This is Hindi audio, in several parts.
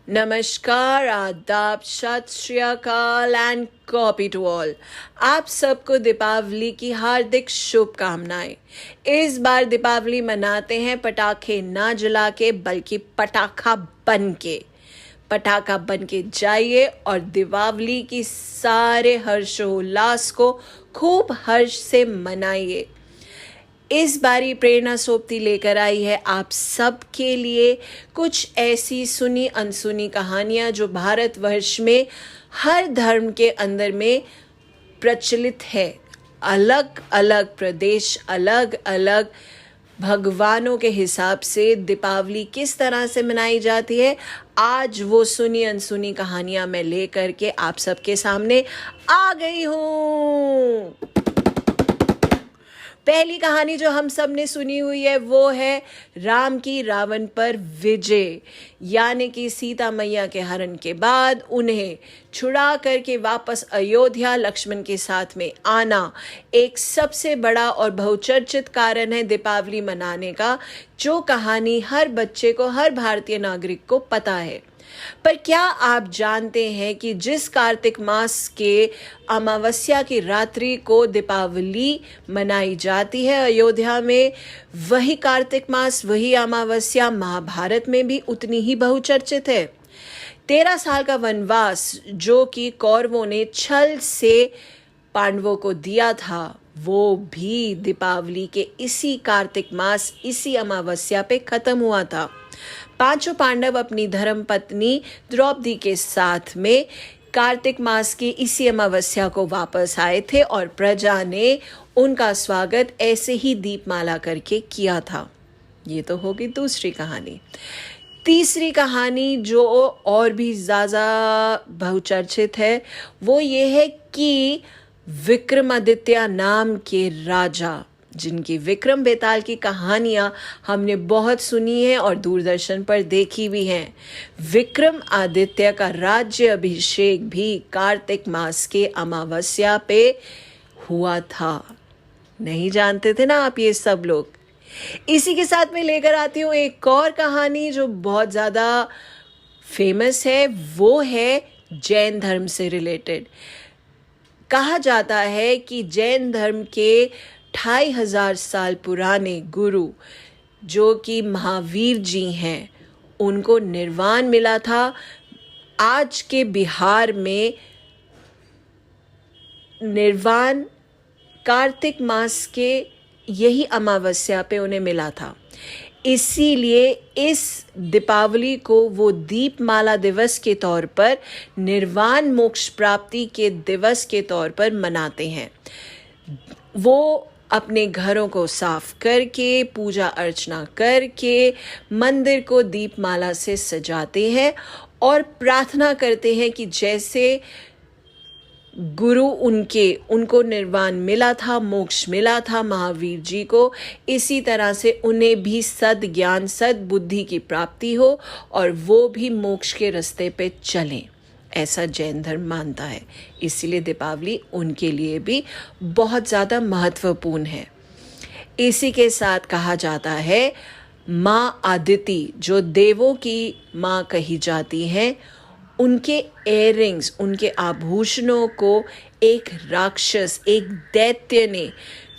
नमस्कार, आदाब, सत श्री अकाल एंड कॉपी टू ऑल। आप सबको दीपावली की हार्दिक शुभकामनाएं। इस बार दीपावली मनाते हैं पटाखे ना जला के बल्कि पटाखा बन के। पटाखा बन के जाइए और दीपावली की सारे हर्षोल्लास को खूब हर्ष से मनाइए। इस बारी प्रेरणा सोबती लेकर आई है आप सब के लिए कुछ ऐसी सुनी अनसुनी कहानियां जो भारतवर्ष में हर धर्म के अंदर में प्रचलित है। अलग अलग प्रदेश, अलग अलग भगवानों के हिसाब से दीपावली किस तरह से मनाई जाती है, आज वो सुनी अनसुनी कहानियां मैं लेकर के आप सबके सामने आ गई हूँ। पहली कहानी जो हम सब ने सुनी हुई है वो है राम की रावण पर विजय, यानी कि सीता मैया के हरण के बाद उन्हें छुड़ा करके वापस अयोध्या लक्ष्मण के साथ में आना एक सबसे बड़ा और बहुचर्चित कारण है दीपावली मनाने का, जो कहानी हर बच्चे को, हर भारतीय नागरिक को पता है। पर क्या आप जानते हैं कि जिस कार्तिक मास के अमावस्या की रात्रि को दीपावली मनाई जाती है अयोध्या में, वही कार्तिक मास, वही अमावस्या महाभारत में भी उतनी ही बहुचर्चित है। 13 साल का वनवास जो कि कौरवों ने छल से पांडवों को दिया था, वो भी दीपावली के इसी कार्तिक मास, इसी अमावस्या पे खत्म हुआ था। पांचों पांडव अपनी धर्म पत्नी द्रौपदी के साथ में कार्तिक मास की इसी अमावस्या को वापस आए थे और प्रजा ने उनका स्वागत ऐसे ही दीपमाला करके किया था। ये तो होगी दूसरी कहानी। तीसरी कहानी जो और भी ज़्यादा बहुचर्चित है वो ये है कि विक्रमादित्य नाम के राजा, जिनकी विक्रम बेताल की कहानियां हमने बहुत सुनी है और दूरदर्शन पर देखी भी हैं, विक्रम आदित्य का राज्य अभिषेक भी कार्तिक मास के अमावस्या पे हुआ था। नहीं जानते थे ना आप ये सब लोग। इसी के साथ में लेकर आती हूँ एक और कहानी जो बहुत ज़्यादा फेमस है, वो है जैन धर्म से रिलेटेड। कहा जाता है कि जैन धर्म के 2500 साल पुराने गुरु जो कि महावीर जी हैं, उनको निर्वाण मिला था। आज के बिहार में निर्वाण कार्तिक मास के यही अमावस्या पे उन्हें मिला था। इसीलिए इस दीपावली को वो दीपमाला दिवस के तौर पर, निर्वाण मोक्ष प्राप्ति के दिवस के तौर पर मनाते हैं। वो अपने घरों को साफ करके, पूजा अर्चना करके मंदिर को दीपमाला से सजाते हैं और प्रार्थना करते हैं कि जैसे गुरु उनको निर्वाण मिला था, मोक्ष मिला था महावीर जी को, इसी तरह से उन्हें भी सद ज्ञान, सद बुद्धि की प्राप्ति हो और वो भी मोक्ष के रास्ते पे चलें, ऐसा जैन धर्म मानता है। इसीलिए दीपावली उनके लिए भी बहुत ज़्यादा महत्वपूर्ण है। इसी के साथ कहा जाता है माँ आदिति, जो देवों की माँ कही जाती हैं, उनके इयररिंग्स, उनके आभूषणों को एक राक्षस, एक दैत्य ने,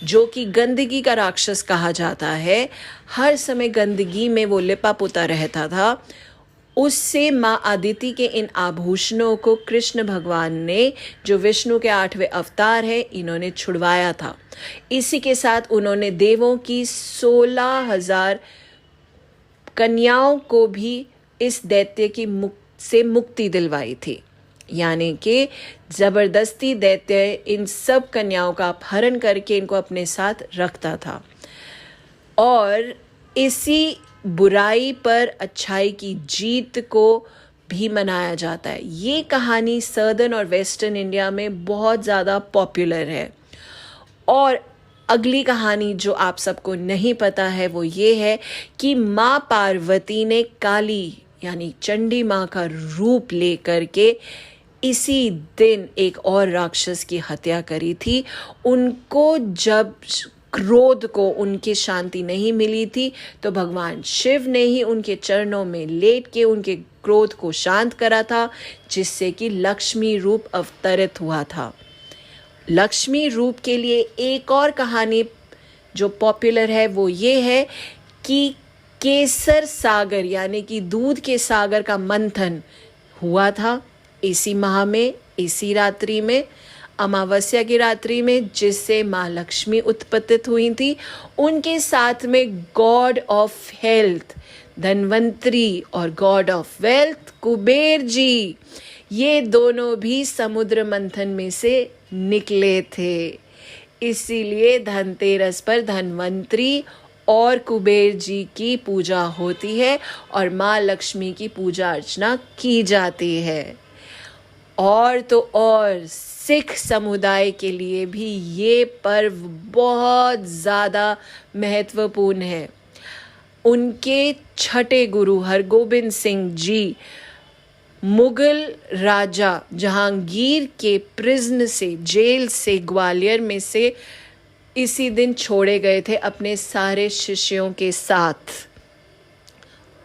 जो कि गंदगी का राक्षस कहा जाता है, हर समय गंदगी में वो लिपा पुता रहता था, उससे माँ आदिति के इन आभूषणों को कृष्ण भगवान ने, जो विष्णु के 8वें अवतार हैं, इन्होंने छुड़वाया था। इसी के साथ उन्होंने देवों की 16,000 कन्याओं को भी इस दैत्य की से मुक्ति दिलवाई थी। यानी कि जबरदस्ती दैत्य इन सब कन्याओं का अपहरण करके इनको अपने साथ रखता था और इसी बुराई पर अच्छाई की जीत को भी मनाया जाता है। ये कहानी सदर्न और वेस्टर्न इंडिया में बहुत ज़्यादा पॉपुलर है। और अगली कहानी जो आप सबको नहीं पता है वो ये है कि माँ पार्वती ने काली यानी चंडी माँ का रूप लेकर के इसी दिन एक और राक्षस की हत्या करी थी। उनको जब क्रोध को उनकी शांति नहीं मिली थी तो भगवान शिव ने ही उनके चरणों में लेट के उनके क्रोध को शांत करा था, जिससे कि लक्ष्मी रूप अवतरित हुआ था। लक्ष्मी रूप के लिए एक और कहानी जो पॉपुलर है वो ये है कि केसर सागर यानी कि दूध के सागर का मंथन हुआ था इसी माह में, इसी रात्रि में, अमावस्या की रात्रि में, जिससे माँ लक्ष्मी उत्पत्तित हुई थी। उनके साथ में गॉड ऑफ हेल्थ धन्वंतरी और God of wealth Kuber ji, ये दोनों भी समुद्र मंथन में से निकले थे। इसीलिए धनतेरस पर धन्वंतरी और कुबेर जी की पूजा होती है और माँ लक्ष्मी की पूजा अर्चना की जाती है। और तो और सिख समुदाय के लिए भी ये पर्व बहुत ज़्यादा महत्वपूर्ण है। उनके छठे गुरु हरगोबिंद सिंह जी मुगल राजा जहांगीर के प्रिजन से, जेल से, ग्वालियर में से इसी दिन छोड़े गए थे अपने सारे शिष्यों के साथ।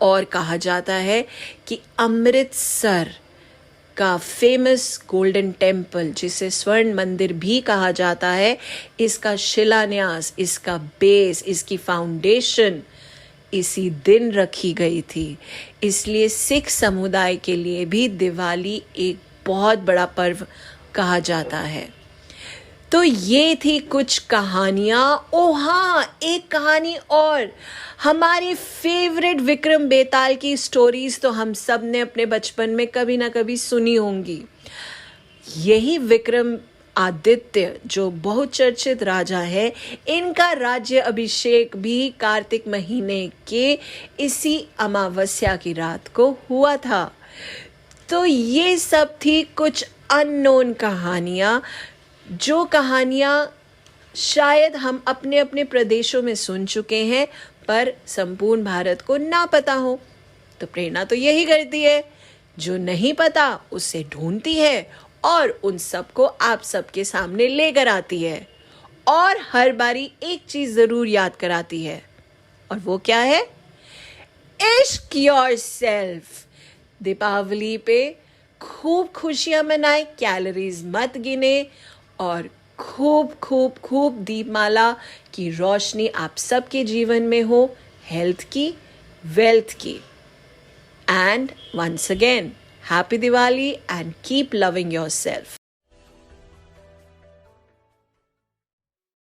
और कहा जाता है कि अमृतसर का फेमस गोल्डन टेम्पल, जिसे स्वर्ण मंदिर भी कहा जाता है, इसका शिलान्यास, इसका बेस, इसकी फाउंडेशन इसी दिन रखी गई थी। इसलिए सिख समुदाय के लिए भी दिवाली एक बहुत बड़ा पर्व कहा जाता है। तो ये थी कुछ कहानियाँ। ओ हाँ, एक कहानी और, हमारे फेवरेट विक्रम बेताल की स्टोरीज तो हम सब ने अपने बचपन में कभी ना कभी सुनी होंगी। यही विक्रम आदित्य जो बहुचर्चित राजा है, इनका राज्य अभिषेक भी कार्तिक महीने के इसी अमावस्या की रात को हुआ था। तो ये सब थी कुछ अननोन कहानियाँ, जो कहानियाँ शायद हम अपने अपने प्रदेशों में सुन चुके हैं पर संपूर्ण भारत को ना पता हो। तो प्रेरणा तो यही करती है, जो नहीं पता उससे ढूंढती है और उन सबको आप सबके सामने लेकर आती है, और हर बारी एक चीज जरूर याद कराती है, और वो क्या है? इश्क योरसेल्फ। दीपावली पे खूब खुशियां मनाए, कैलोरीज मत गिने, और खूब खूब खूब दीपमाला की रोशनी आप सबके जीवन में हो, हेल्थ की, वेल्थ की। And once again, happy Diwali and keep loving yourself.